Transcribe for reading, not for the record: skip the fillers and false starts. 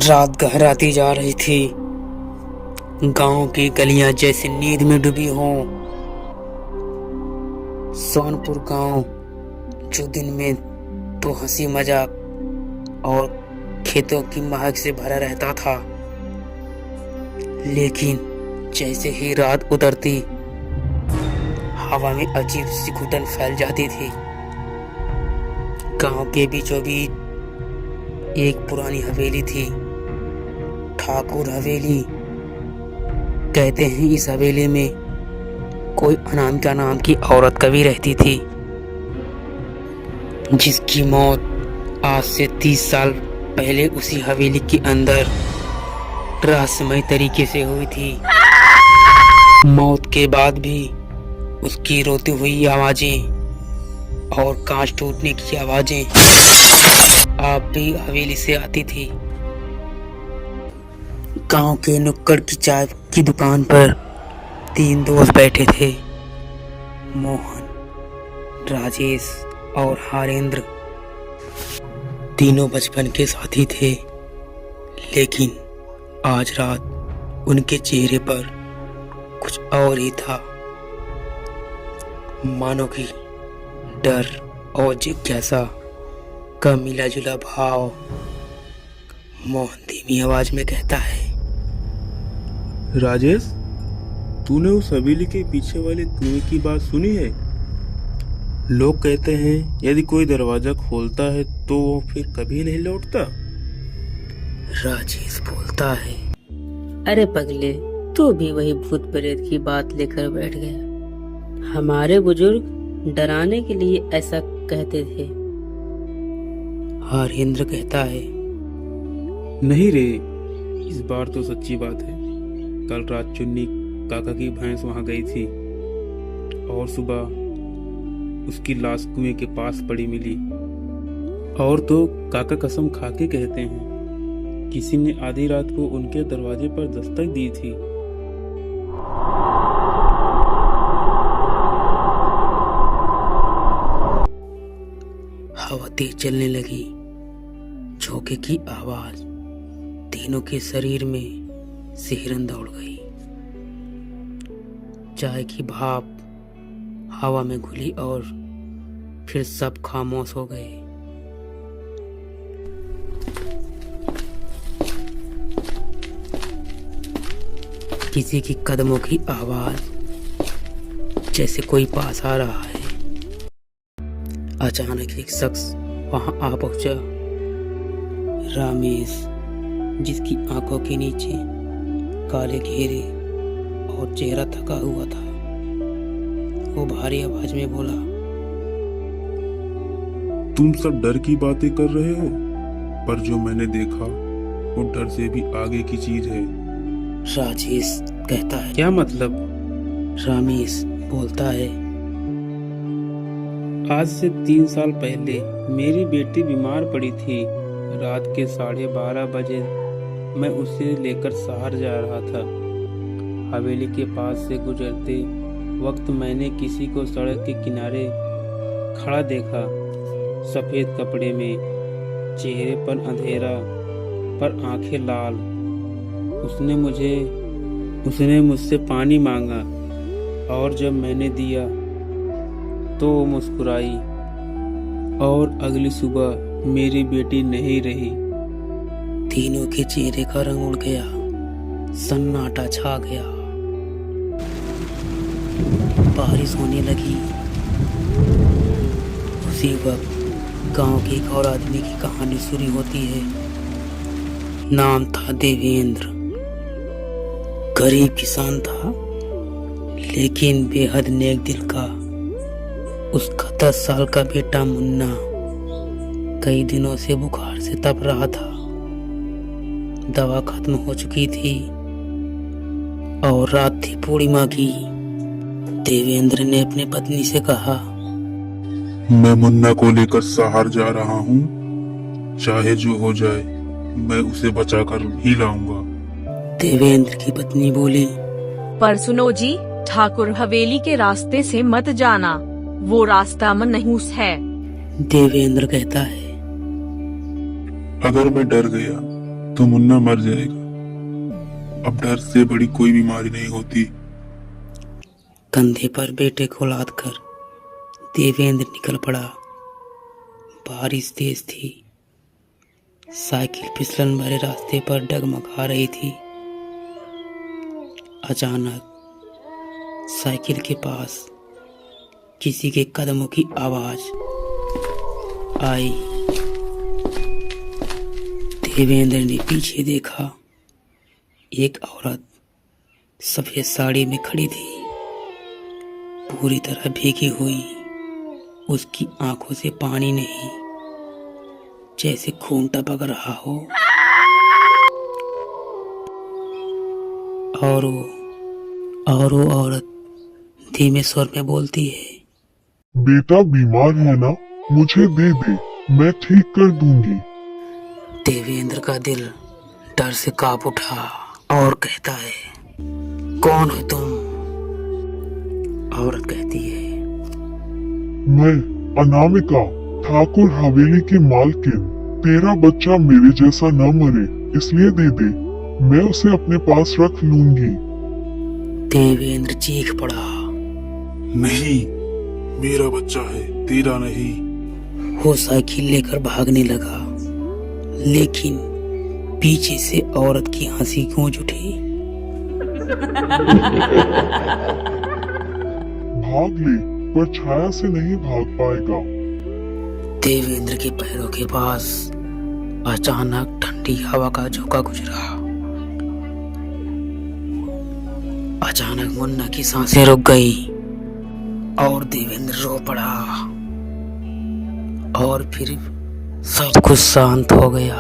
रात गहराती जा रही थी। गांव की गलियां जैसे नींद में डूबी हों। सोनपुर गांव जो दिन में तो हंसी मजाक और खेतों की महक से भरा रहता था, लेकिन जैसे ही रात उतरती हवा में अजीब सी घुटन फैल जाती थी। गांव के बीचों बीच एक पुरानी हवेली थी, ठाकुर हवेली। कहते हैं इस हवेली में कोई अनामिका नाम की औरत कभी रहती थी, जिसकी मौत आज से 30 साल पहले उसी हवेली के अंदर रहस्यमय तरीके से हुई थी। मौत के बाद भी उसकी रोती हुई आवाजें और कांच टूटने की आवाजें आप भी हवेली से आती थी। गांव के नुक्कड़ की चाय की दुकान पर 3 दोस्त बैठे थे, मोहन, राजेश और हरेंद्र। तीनों बचपन के साथी थे, लेकिन आज रात उनके चेहरे पर कुछ और ही था, मानो कि डर और जिज्ञासा का मिला जुला भाव। मोहन धीमी आवाज में कहता है, राजेश, तूने उस हवेली के पीछे वाले कुएं की बात सुनी है? लोग कहते हैं यदि कोई दरवाजा खोलता है तो वो फिर कभी नहीं लौटता। राजेश बोलता है, अरे पगले, तू भी वही भूत प्रेत की बात लेकर बैठ गया। हमारे बुजुर्ग डराने के लिए ऐसा कहते थे। हरेंद्र कहता है, नहीं रे, इस बार तो सच्ची बात है। कल रात चुन्नी काका की भैंस वहां गई थी और सुबह उसकी लाश कुएं के पास पड़ी मिली। और तो काका कसम खा के कहते हैं किसी ने आधी रात को उनके दरवाजे पर दस्तक दी थी। हवा तेज चलने लगी। झोंके की आवाज तीनों के शरीर में सिहरन दौड़ गई। चाय की भाप हवा में घुली और फिर सब खामोश हो गए। किसी की कदमों की आवाज, जैसे कोई पास आ रहा है। अचानक एक शख्स वहां आ पहुंचा। रमेश, जिसकी आंखों के नीचे काले घेरे और चेहरा थका हुआ था, वो भारी आवाज में बोला, तुम सब डर की बातें कर रहे हो, पर जो मैंने देखा वो डर से भी आगे की चीज है। राजेश कहता है, क्या मतलब? रमेश बोलता है, आज से 3 साल पहले मेरी बेटी बीमार पड़ी थी। रात के 12:30 बजे मैं उसे लेकर शहर जा रहा था। हवेली के पास से गुजरते वक्त मैंने किसी को सड़क के किनारे खड़ा देखा, सफेद कपड़े में, चेहरे पर अंधेरा पर आंखें लाल। उसने मुझसे पानी मांगा और जब मैंने दिया तो वो मुस्कुराई। और अगली सुबह मेरी बेटी नहीं रही। तीनों के चेहरे का रंग उड़ गया, सन्नाटा छा गया। बारिश होने लगी। उसी वक्त गांव के एक और आदमी की कहानी शुरू होती है। नाम था देवेंद्र। गरीब किसान था, लेकिन बेहद नेक दिल का। उसका 10 साल का बेटा मुन्ना कई दिनों से बुखार से तप रहा था। दवा खत्म हो चुकी थी और रात थी पूर्णिमा की। देवेंद्र ने अपनी पत्नी से कहा, मैं मुन्ना को लेकर शहर जा रहा हूँ, चाहे जो हो जाए मैं उसे बचाकर ही लाऊंगा। देवेंद्र की पत्नी बोली, पर सुनो जी, ठाकुर हवेली के रास्ते से मत जाना, वो रास्ता मनहूस है। देवेंद्र कहता है, अगर मैं डर गया तो मुन्ना मर जाएगा। अब डर से बड़ी कोई बीमारी नहीं होती। कंधे पर बेटे को लाद कर देवेंद्र निकल पड़ा। बारिश तेज थी। साइकिल फिसलन भरे रास्ते पर डगमगा रही थी। अचानक साइकिल के पास किसी के कदमों की आवाज आई। देवेंद्र ने पीछे देखा। एक औरत सफेद साड़ी में खड़ी थी, पूरी तरह भीगी हुई। उसकी आंखों से पानी नहीं, जैसे खून टपक रहा हो। और वो औरत धीमे स्वर में बोलती है, बेटा बीमार है ना, मुझे दे दे, मैं ठीक कर दूंगी। देवेंद्र का दिल डर से कांप उठा और कहता है, कौन हो तुम? औरत कहती है, मैं अनामिका, ठाकुर हवेली की मालकिन। तेरा बच्चा मेरे जैसा न मरे, इसलिए दे दे, मैं उसे अपने पास रख लूंगी। देवेंद्र चीख पड़ा। नहीं, मेरा बच्चा है, तेरा नहीं। वो साइकिल लेकर भागने लगा, लेकिन पीछे से औरत की हंसी गूंज उठी। भाग ले, पर छाया से नहीं भाग पाएगा। देवेंद्र के पैरों के पास अचानक ठंडी हवा का झोंका गुजरा। अचानक मुन्ना की सांसें रुक गई और देवेंद्र रो पड़ा। और फिर सब कुछ शांत हो गया।